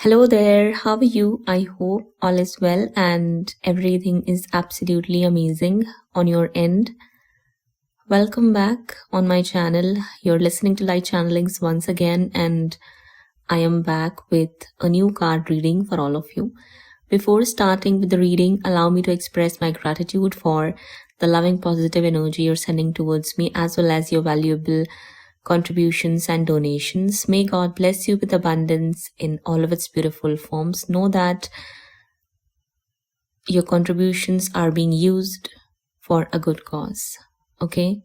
Hello there, how are you? I hope all is well and everything is absolutely amazing on your end. Welcome back on my channel. You're listening to Light Channelings once again, and I am back with a new card reading for all of you. Before starting with the reading, allow me to express my gratitude for the loving positive energy you're sending towards me, as well as your valuable contributions and donations. May God bless you with abundance in all of its beautiful forms. Know that your contributions are being used for a good cause. Okay?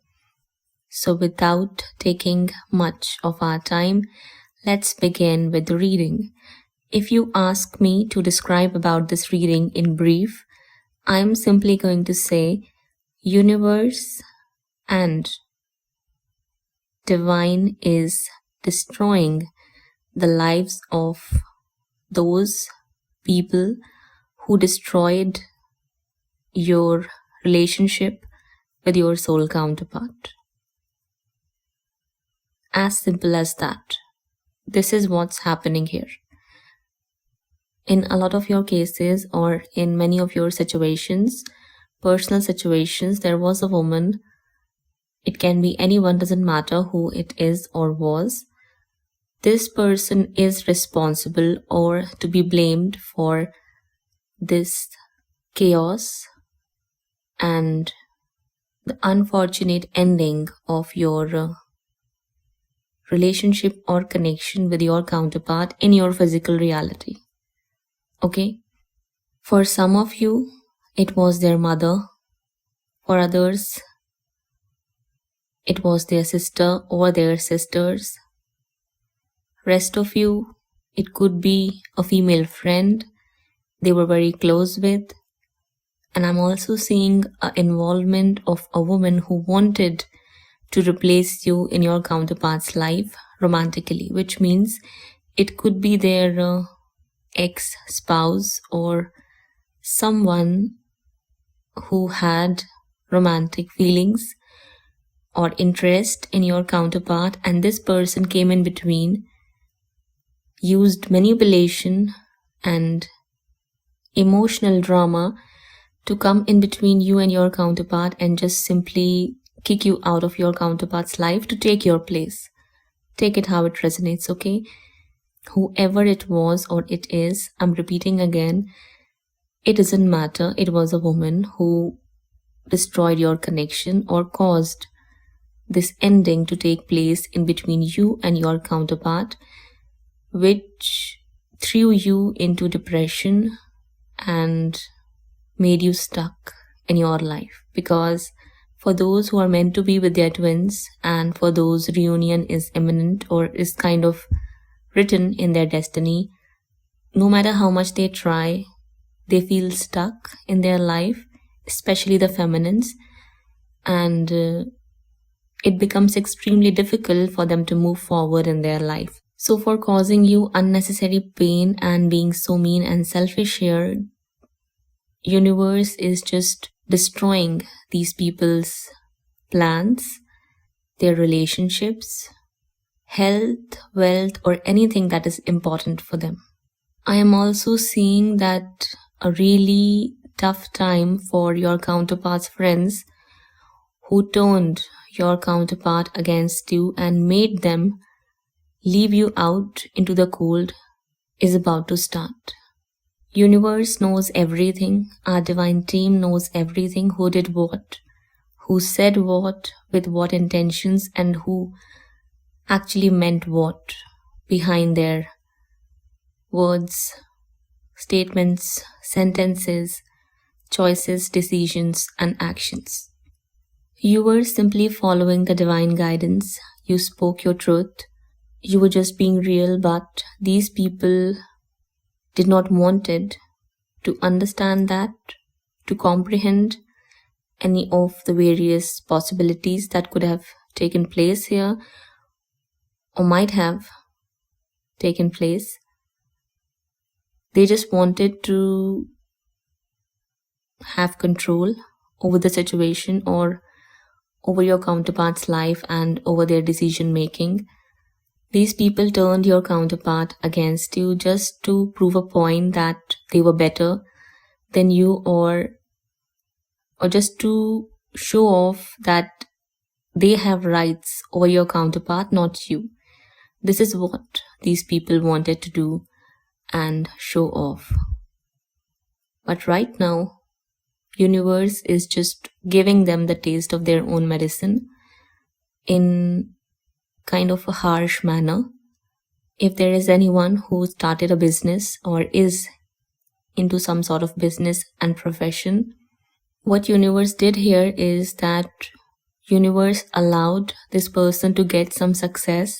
So without taking much of our time, let's begin with the reading. If you ask me to describe about this reading in brief, I'm simply going to say universe and divine is destroying the lives of those people who destroyed your relationship with your soul counterpart. As simple as that. This is what's happening here. In a lot of your cases, or in many of your situations, personal situations, there was a woman. It can be anyone, doesn't matter who it is or was. This person is responsible or to be blamed for this chaos and the unfortunate ending of your relationship or connection with your counterpart in your physical reality. Okay? For some of you, it was their mother. For others, it was their sister or their sisters. Rest of you, it could be a female friend they were very close with. And I'm also seeing an involvement of a woman who wanted to replace you in your counterpart's life romantically, which means it could be their ex-spouse or someone who had romantic feelings or interest in your counterpart, and this person came in between, used manipulation and emotional drama to come in between you and your counterpart and just simply kick you out of your counterpart's life to take your place. Take it how it resonates, okay? Whoever it was or it is, I'm repeating again, it doesn't matter. It was a woman who destroyed your connection or caused this ending to take place in between you and your counterpart, which threw you into depression and made you stuck in your life. Because for those who are meant to be with their twins, and for those reunion is imminent or is kind of written in their destiny, no matter how much they try, they feel stuck in their life, especially the feminines, and it becomes extremely difficult for them to move forward in their life. So for causing you unnecessary pain and being so mean and selfish here, universe is just destroying these people's plans, their relationships, health, wealth, or anything that is important for them. I am also seeing that a really tough time for your counterpart's friends who turned your counterpart against you and made them leave you out into the cold is about to start. Universe knows everything. Our divine team knows everything. Who did what, who said what, with what intentions, and who actually meant what behind their words, statements, sentences, choices, decisions, and actions. You were simply following the divine guidance. You spoke your truth. You were just being real, but these people did not wanted to understand that, to comprehend any of the various possibilities that could have taken place here or might have taken place. They just wanted to have control over the situation or over your counterpart's life and over their decision making. These people turned your counterpart against you just to prove a point that they were better than you, or just to show off that they have rights over your counterpart, not you. This is what these people wanted to do and show off. But right now, universe is just giving them the taste of their own medicine in kind of a harsh manner. If there is anyone who started a business or is into some sort of business and profession, what universe did here is that universe allowed this person to get some success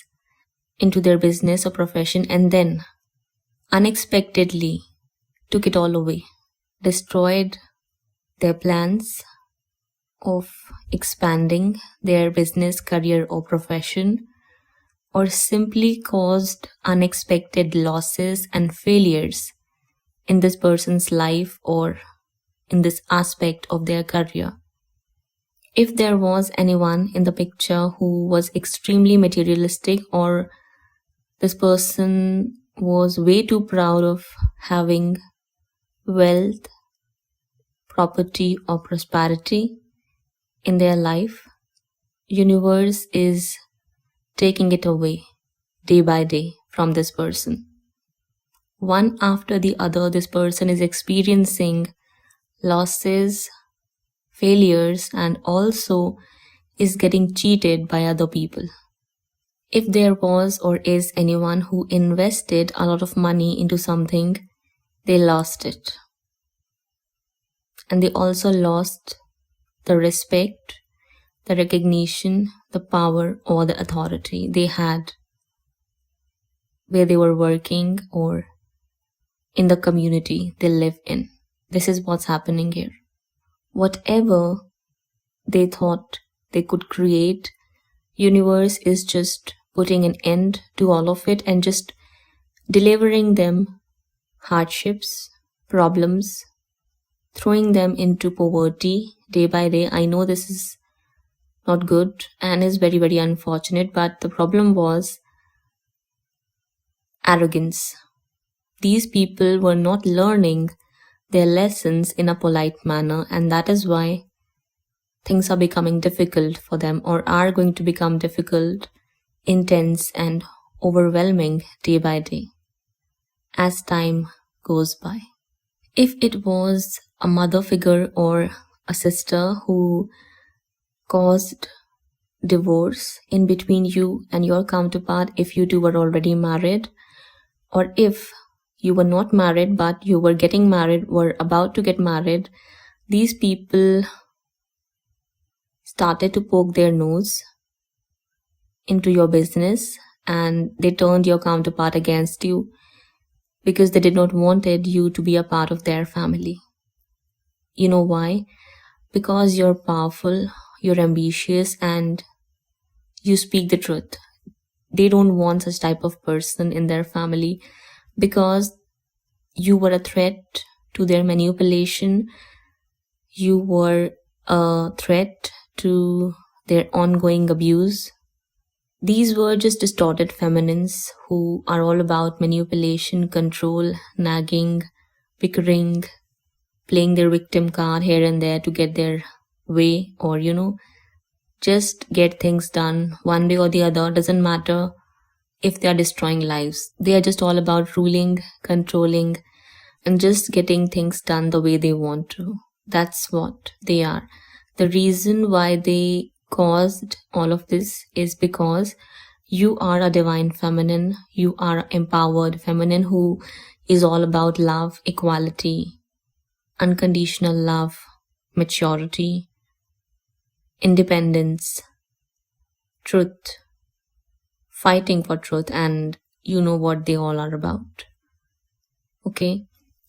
into their business or profession, and then unexpectedly took it all away, destroyed their plans of expanding their business, career, or profession, or simply caused unexpected losses and failures in this person's life or in this aspect of their career. If there was anyone in the picture who was extremely materialistic, or this person was way too proud of having wealth, property, or prosperity in their life, universe is taking it away day by day from this person. One after the other, this person is experiencing losses, failures, and also is getting cheated by other people. If there was or is anyone who invested a lot of money into something, they lost it. And they also lost the respect, the recognition, the power, or the authority they had where they were working or in the community they live in. This is what's happening here. Whatever they thought they could create, universe is just putting an end to all of it and just delivering them hardships, problems, throwing them into poverty day by day. I know this is not good and is very, very unfortunate, but the problem was arrogance. These people were not learning their lessons in a polite manner, and that is why things are becoming difficult for them, or are going to become difficult, intense, and overwhelming day by day as time goes by. If it was a mother figure or a sister who caused divorce in between you and your counterpart, if you two were already married, or if you were not married but you were getting married, were about to get married, these people started to poke their nose into your business and they turned your counterpart against you because they did not wanted you to be a part of their family. You know why? Because you're powerful, you're ambitious, and you speak the truth. They don't want such type of person in their family because you were a threat to their manipulation. You were a threat to their ongoing abuse. These were just distorted feminines who are all about manipulation, control, nagging, bickering, playing their victim card here and there to get their way, or just get things done one way or the other. Doesn't matter if they are destroying lives. They are just all about ruling, controlling, and just getting things done the way they want to. That's what they are. The reason why they caused all of this is because you are a divine feminine. You are an empowered feminine who is all about love, equality, unconditional love, maturity, independence, truth, fighting for truth, and you know what they all are about. Okay?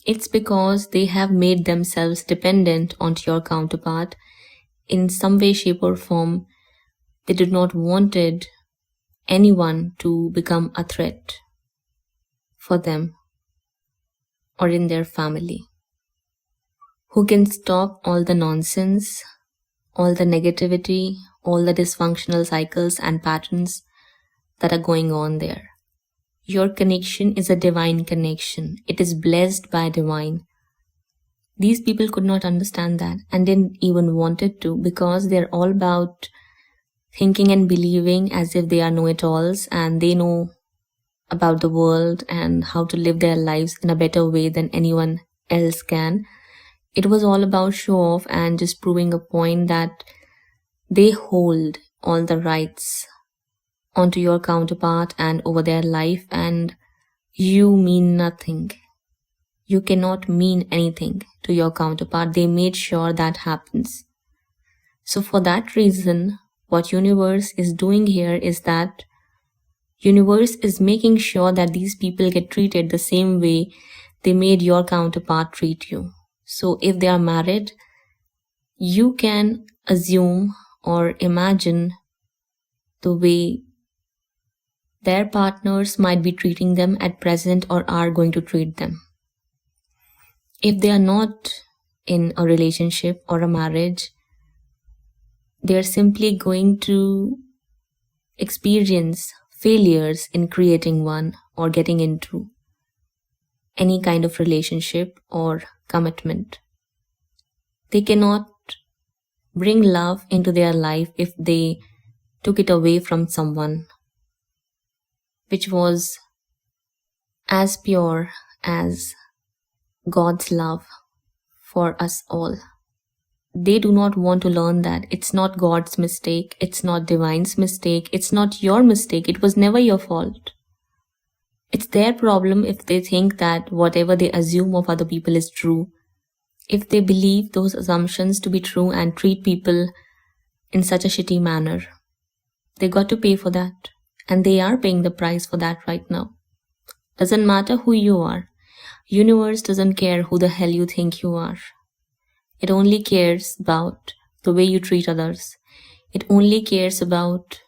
It's because they have made themselves dependent onto your counterpart in some way, shape, or form. They did not wanted anyone to become a threat for them or in their family. Who can stop all the nonsense, all the negativity, all the dysfunctional cycles and patterns that are going on there. Your connection is a divine connection. It is blessed by divine. These people could not understand that and didn't even want it to, because they're all about thinking and believing as if they are know-it-alls and they know about the world and how to live their lives in a better way than anyone else can. It was all about show off and just proving a point that they hold all the rights onto your counterpart and over their life, and you mean nothing. You cannot mean anything to your counterpart. They made sure that happens. So for that reason, what universe is doing here is that universe is making sure that these people get treated the same way they made your counterpart treat you. So if they are married, you can assume or imagine the way their partners might be treating them at present or are going to treat them. If they are not in a relationship or a marriage, they are simply going to experience failures in creating one or getting into any kind of relationship or commitment. They cannot bring love into their life if they took it away from someone which was as pure as God's love for us all. They do not want to learn that it's not God's mistake, it's not divine's mistake, it's not your mistake, it was never your fault. It's their problem if they think that whatever they assume of other people is true. If they believe those assumptions to be true and treat people in such a shitty manner, they got to pay for that. And they are paying the price for that right now. Doesn't matter who you are. Universe doesn't care who the hell you think you are. It only cares about the way you treat others. It only cares about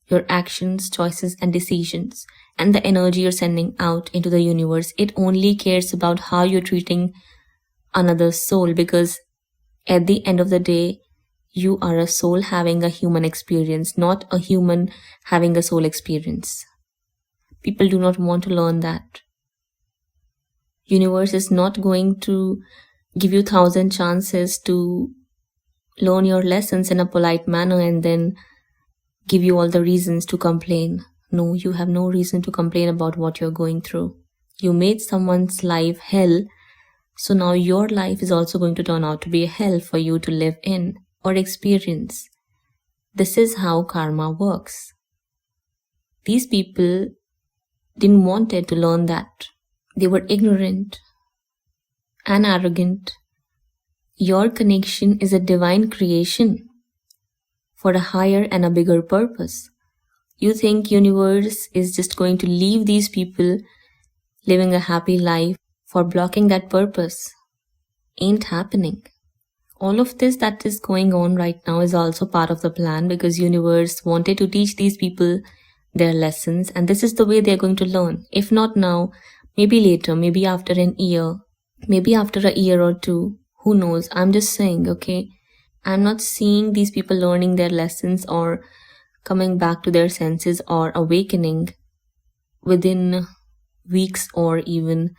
your actions, choices, and decisions, and the energy you're sending out into the universe. It only cares about how you're treating another soul, because at the end of the day, you are a soul having a human experience, not a human having a soul experience. People do not want to learn that. Universe is not going to give you 1,000 chances to learn your lessons in a polite manner and then give you all the reasons to complain. No, you have no reason to complain about what you're going through. You made someone's life hell, so now your life is also going to turn out to be a hell for you to live in or experience. This is how karma works. These people didn't want to learn that. They were ignorant and arrogant. Your connection is a divine creation for a higher and a bigger purpose. You think universe is just going to leave these people living a happy life for blocking that purpose. Ain't happening. All of this that is going on right now is also part of the plan, because universe wanted to teach these people their lessons, and this is the way they're going to learn. If not now, maybe later, maybe after an year, maybe after a year or two, who knows? I'm just saying, okay? I'm not seeing these people learning their lessons or coming back to their senses or awakening within weeks or even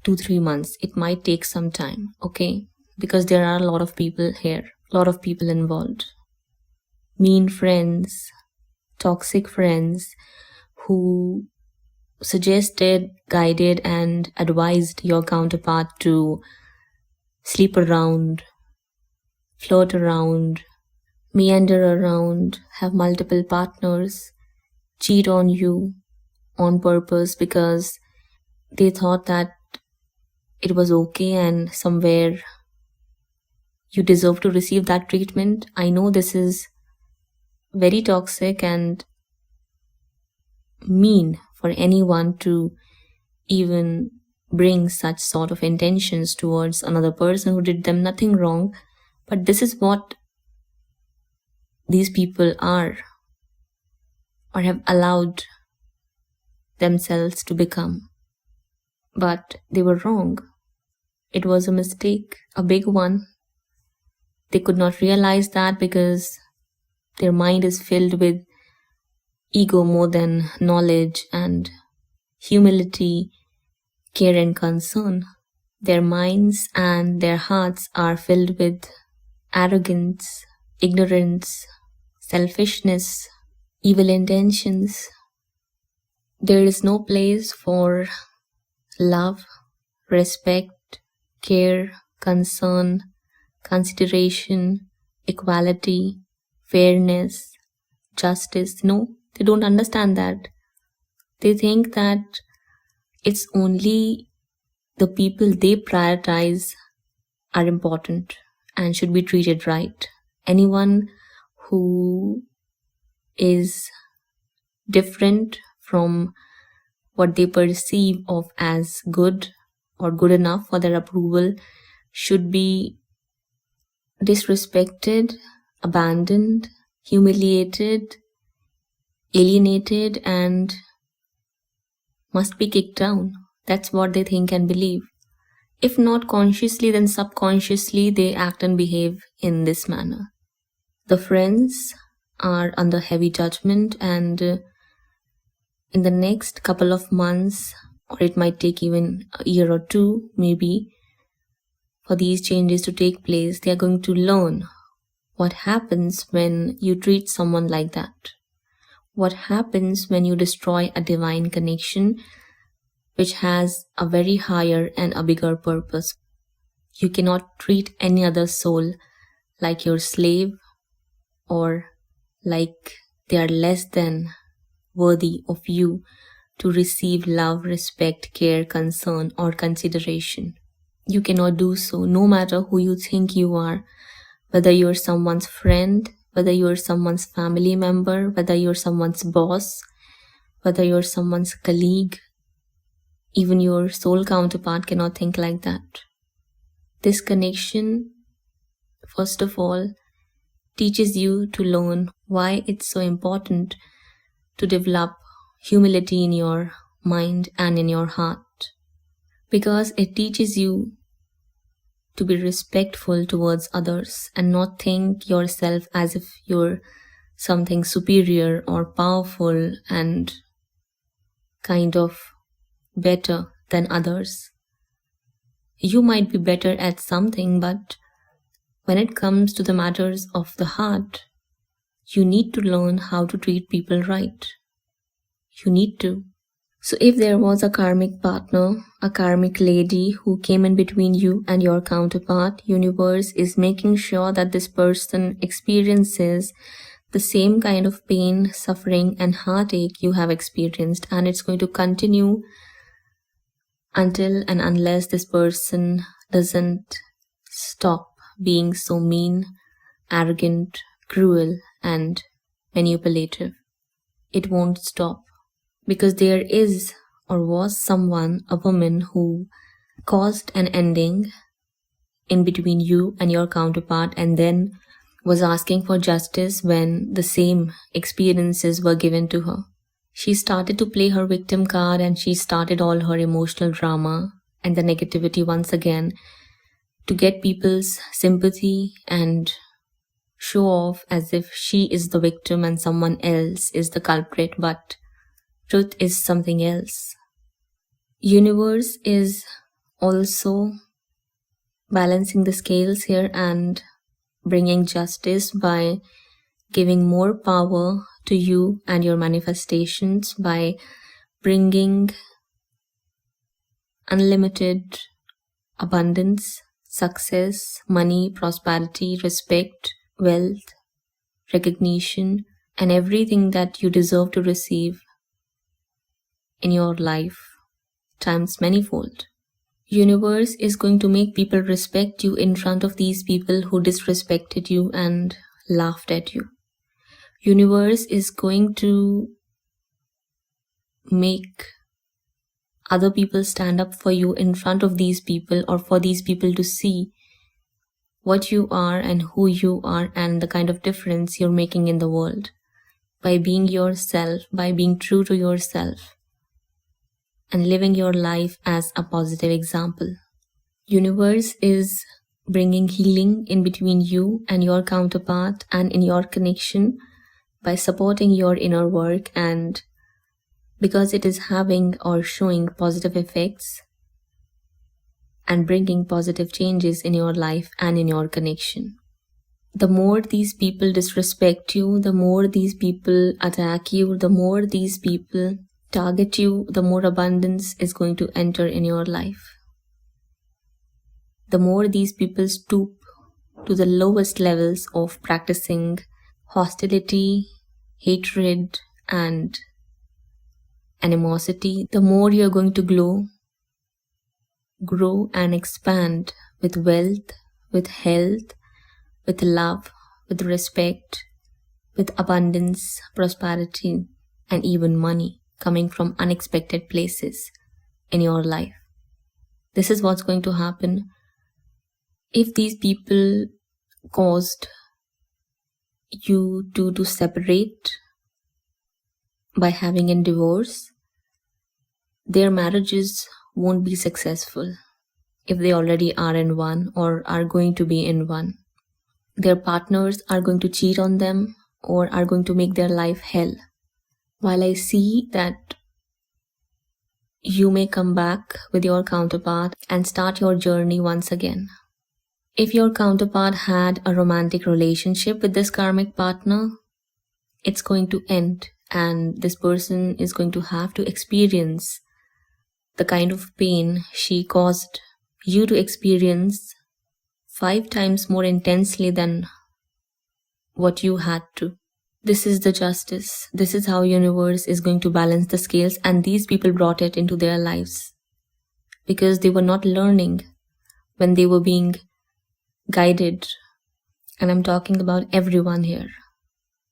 2-3 months. It might take some time, okay? Because there are a lot of people here, a lot of people involved. Mean friends, toxic friends who suggested, guided, and advised your counterpart to sleep around, flirt around, meander around, have multiple partners, cheat on you on purpose because they thought that it was okay and somewhere you deserve to receive that treatment. I know this is very toxic and mean for anyone to even bring such sort of intentions towards another person who did them nothing wrong. But this is what these people are or have allowed themselves to become. But they were wrong. It was a mistake, a big one. They could not realize that because their mind is filled with ego more than knowledge and humility, care and concern. Their minds and their hearts are filled with arrogance, ignorance, selfishness, evil intentions. There is no place for love, respect, care, concern, consideration, equality, fairness, justice. No, they don't understand that. They think that it's only the people they prioritize are important and should be treated right. Anyone who is different from what they perceive of as good or good enough for their approval should be disrespected, abandoned, humiliated, alienated, and must be kicked down. That's what they think and believe. If not consciously, then subconsciously they act and behave in this manner. The friends are under heavy judgment, and in the next couple of months, or it might take even a year or two maybe, for these changes to take place, they are going to learn what happens when you treat someone like that. What happens when you destroy a divine connection which has a very higher and a bigger purpose. You cannot treat any other soul like your slave or like they are less than worthy of you to receive love, respect, care, concern, or consideration. You cannot do so, no matter who you think you are, whether you're someone's friend, whether you're someone's family member, whether you're someone's boss, whether you're someone's colleague. Even your soul counterpart cannot think like that. This connection, first of all, teaches you to learn why it's so important to develop humility in your mind and in your heart. Because it teaches you to be respectful towards others and not think yourself as if you're something superior or powerful and kind of better than others. You might be better at something, but when it comes to the matters of the heart, you need to learn how to treat people right. You need to. So if there was a karmic partner, a karmic lady who came in between you and your counterpart, universe is making sure that this person experiences the same kind of pain, suffering, and heartache you have experienced, and it's going to continue until and unless this person doesn't stop being so mean, arrogant, cruel, and manipulative. It won't stop. Because there is or was someone, a woman, who caused an ending in between you and your counterpart and then was asking for justice when the same experiences were given to her. She started to play her victim card and she started all her emotional drama and the negativity once again to get people's sympathy and show off as if she is the victim and someone else is the culprit, but truth is something else. Universe is also balancing the scales here and bringing justice by giving more power to you and your manifestations, by bringing unlimited abundance, success, money, prosperity, respect, wealth, recognition, and everything that you deserve to receive in your life times manifold. Universe is going to make people respect you in front of these people who disrespected you and laughed at you. Universe is going to make other people stand up for you in front of these people, or for these people to see what you are and who you are and the kind of difference you're making in the world by being yourself, by being true to yourself and living your life as a positive example. Universe is bringing healing in between you and your counterpart and in your connection by supporting your inner work, and because it is having or showing positive effects and bringing positive changes in your life and in your connection. The more these people disrespect you, the more these people attack you, the more these people target you, the more abundance is going to enter in your life. The more these people stoop to the lowest levels of practicing hostility, hatred, and animosity, the more you're going to grow and expand with wealth, with health, with love, with respect, with abundance, prosperity, and even money coming from unexpected places in your life. This is what's going to happen if these people caused you to separate by having a divorce. Their marriages won't be successful if they already are in one or are going to be in one. Their partners are going to cheat on them or are going to make their life hell. While I see that you may come back with your counterpart and start your journey once again. If your counterpart had a romantic relationship with this karmic partner, it's going to end, and this person is going to have to experience the kind of pain she caused you to experience 5 times more intensely than what you had to. This is the justice. This is how universe is going to balance the scales, and these people brought it into their lives because they were not learning when they were being guided. And I'm talking about everyone here,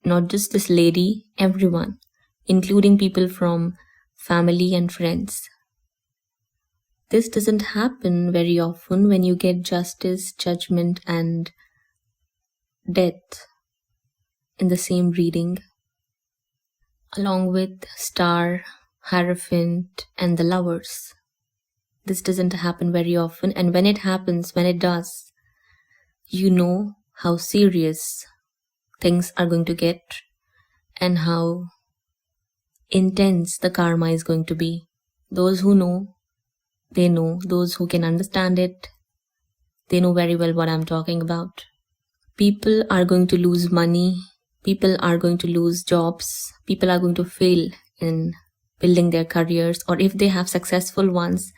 not just this lady, everyone, including people from family and friends. This doesn't happen very often when you get justice, judgment, and death in the same reading, along with Star, Hierophant, and the Lovers. This doesn't happen very often, and when it happens, when it does, you know how serious things are going to get and how intense the karma is going to be. Those who know, they know. Those who can understand it, they know very well what I'm talking about. People are going to lose money. People are going to lose jobs. People are going to fail in building their careers. Or if they have successful ones,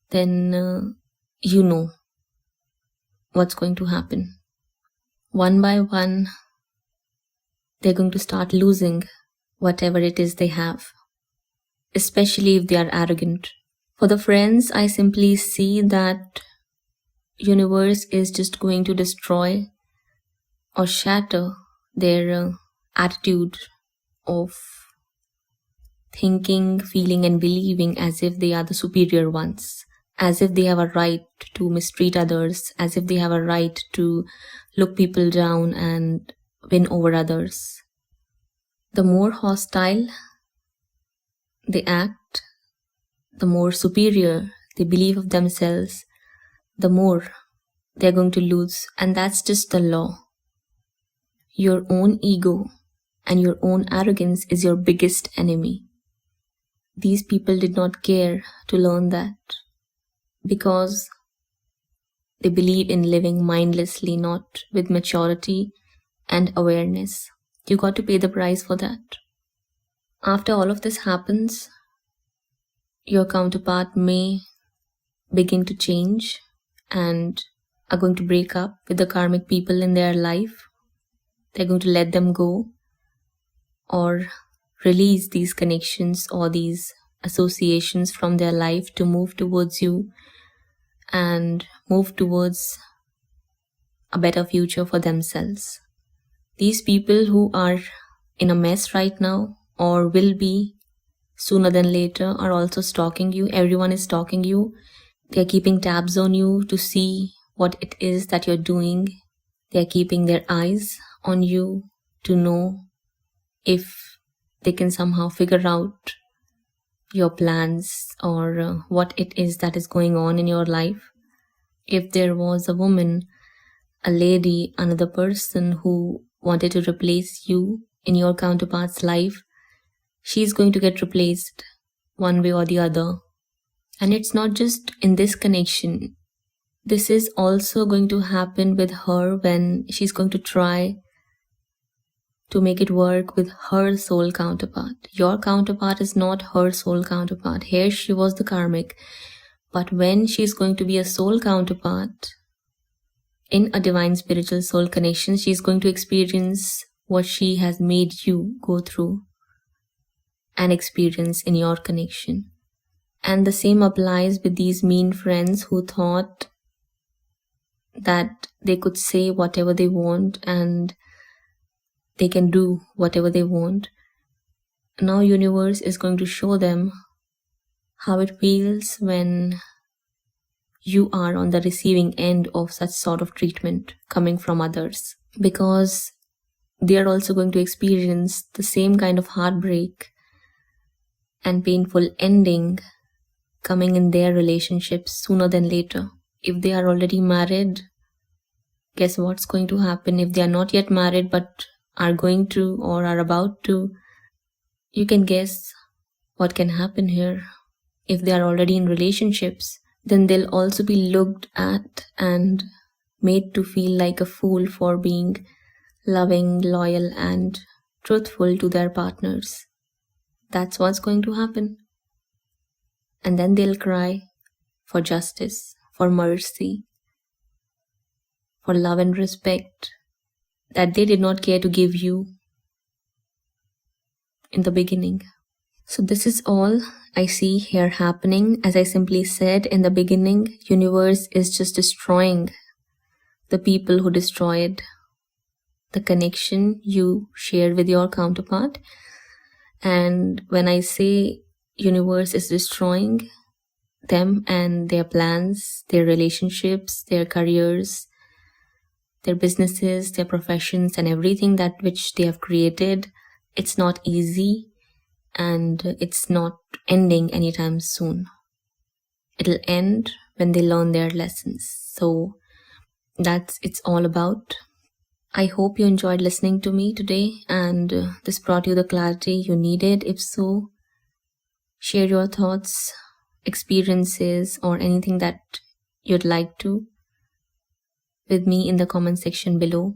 then you know what's going to happen. One by one, they're going to start losing whatever it is they have, especially if they are arrogant. For the friends, I simply see that universe is just going to destroy or shatter their attitude of thinking, feeling, and believing as if they are the superior ones, as if they have a right to mistreat others, as if they have a right to look people down and win over others. The more hostile they act, the more superior they believe of themselves, the more they're going to lose. And that's just the law. Your own ego and your own arrogance is your biggest enemy. These people did not care to learn that because they believe in living mindlessly, not with maturity and awareness. You got to pay the price for that. After all of this happens, your counterpart may begin to change and are going to break up with the karmic people in their life. They're going to let them go or release these connections or these associations from their life to move towards you and move towards a better future for themselves. These people who are in a mess right now or will be sooner than later are also stalking you. Everyone is stalking you. They're keeping tabs on you to see what it is that you're doing. They're keeping their eyes on you to know if they can somehow figure out your plans or what it is that is going on in your life. If there was a woman, a lady, another person who wanted to replace you in your counterpart's life, she's going to get replaced one way or the other. And it's not just in this connection. This is also going to happen with her when she's going to try to make it work with her soul counterpart. Your counterpart is not her soul counterpart. Here she was the karmic. But when she's going to be a soul counterpart in a divine spiritual soul connection, she's going to experience what she has made you go through and experience in your connection. And the same applies with these mean friends who thought that they could say whatever they want and they can do whatever they want. Now universe is going to show them how it feels when you are on the receiving end of such sort of treatment coming from others, because they are also going to experience the same kind of heartbreak and painful ending coming in their relationships sooner than later. If they are already married, guess what's going to happen? If they are not yet married but are going to or are about to, you can guess what can happen here. If they are already in relationships, then they'll also be looked at and made to feel like a fool for being loving, loyal, and truthful to their partners. That's what's going to happen. And then they'll cry for justice, for mercy, for love and respect that they did not care to give you in the beginning. So this is all I see here happening. As I simply said in the beginning, universe is just destroying the people who destroyed the connection you shared with your counterpart. And when I say universe is destroying them and their plans, their relationships, their careers, their businesses, their professions, and everything that which they have created, it's not easy and it's not ending anytime soon. It'll end when they learn their lessons. So that's it's all about. I hope you enjoyed listening to me today and this brought you the clarity you needed. If so, share your thoughts, experiences, or anything that you'd like to with me in the comment section below.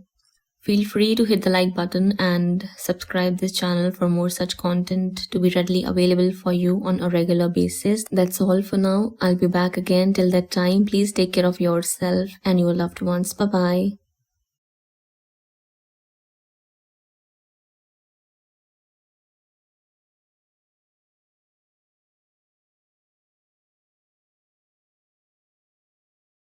Feel free to hit the like button and subscribe this channel for more such content to be readily available for you on a regular basis. That's all for now. I'll be back again. Till that time, please take care of yourself and your loved ones. Bye-bye.